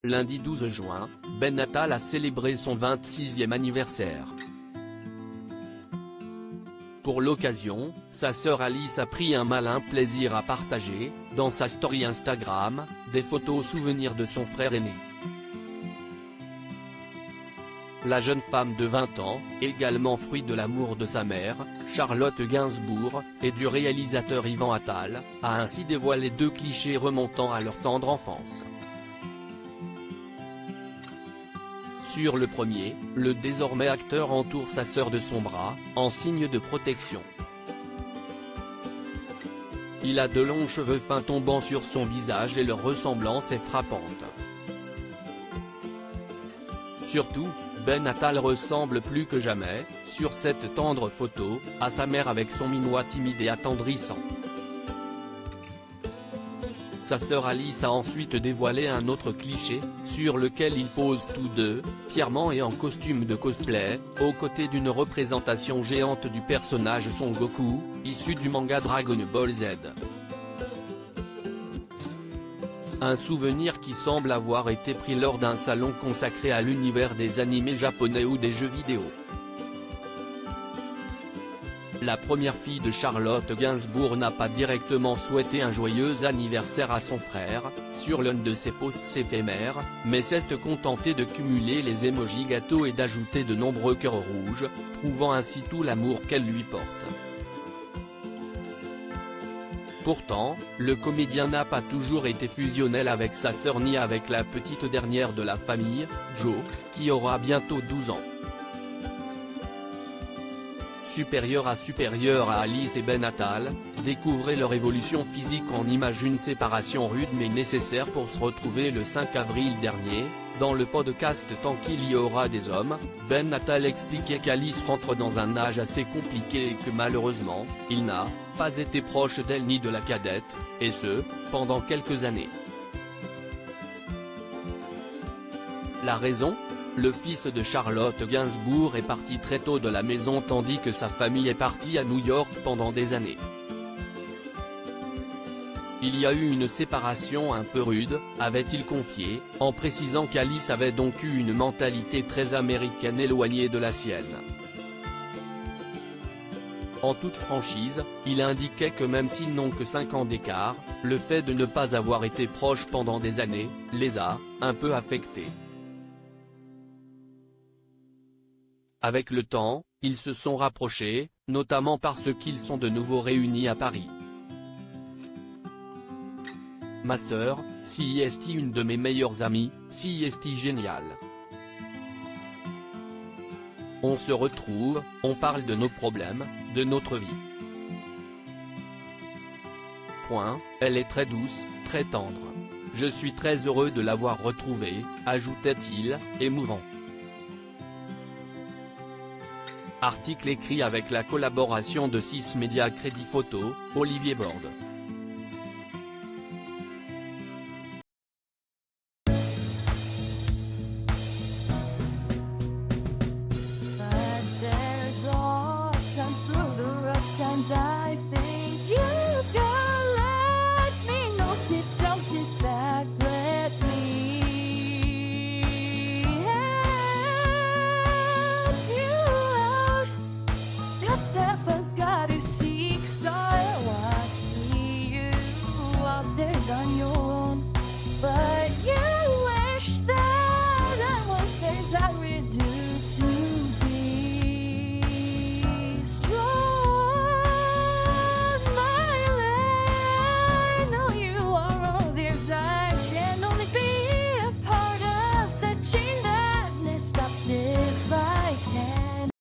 Lundi 12 juin, Ben Attal a célébré son 26e anniversaire. Pour l'occasion, sa sœur Alice a pris un malin plaisir à partager, dans sa story Instagram, des photos souvenirs de son frère aîné. La jeune femme de 20 ans, également fruit de l'amour de sa mère, Charlotte Gainsbourg, et du réalisateur Yvan Attal, a ainsi dévoilé 2 clichés remontant à leur tendre enfance. Sur le premier, le désormais acteur entoure sa sœur de son bras, en signe de protection. Il a de longs cheveux fins tombant sur son visage et leur ressemblance est frappante. Surtout, Ben Attal ressemble plus que jamais, sur cette tendre photo, à sa mère avec son minois timide et attendrissant. Sa sœur Alice a ensuite dévoilé un autre cliché, sur lequel ils posent tous deux, fièrement et en costume de cosplay, aux côtés d'une représentation géante du personnage Son Goku, issu du manga Dragon Ball Z. Un souvenir qui semble avoir été pris lors d'un salon consacré à l'univers des animés japonais ou des jeux vidéo. La première fille de Charlotte Gainsbourg n'a pas directement souhaité un joyeux anniversaire à son frère, sur l'un de ses posts éphémères, mais s'est contentée de cumuler les émojis gâteaux et d'ajouter de nombreux cœurs rouges, prouvant ainsi tout l'amour qu'elle lui porte. Pourtant, le comédien n'a pas toujours été fusionnel avec sa sœur ni avec la petite dernière de la famille, Jo, qui aura bientôt 12 ans. Supérieur à Alice et Ben Attal, découvrez leur évolution physique en images. Une séparation rude mais nécessaire pour se retrouver le 5 avril dernier. Dans le podcast Tant qu'il y aura des hommes, Ben Attal expliquait qu'Alice rentre dans un âge assez compliqué et que malheureusement, il n'a pas été proche d'elle ni de la cadette, et ce, pendant quelques années. La raison ? Le fils de Charlotte Gainsbourg est parti très tôt de la maison tandis que sa famille est partie à New York pendant des années. Il y a eu une séparation un peu rude, avait-il confié, en précisant qu'Alice avait donc eu une mentalité très américaine éloignée de la sienne. En toute franchise, il indiquait que même s'ils n'ont que 5 ans d'écart, le fait de ne pas avoir été proches pendant des années, les a, un peu affectés. Avec le temps, ils se sont rapprochés, notamment parce qu'ils sont de nouveau réunis à Paris. Ma sœur, CIST une de mes meilleures amies, CIST génial. On se retrouve, on parle de nos problèmes, de notre vie. Elle est très douce, très tendre. Je suis très heureux de l'avoir retrouvée, ajoutait-il, émouvant. Article écrit avec la collaboration de 6 médias Crédit Photo, Olivier Borde. Step, but God is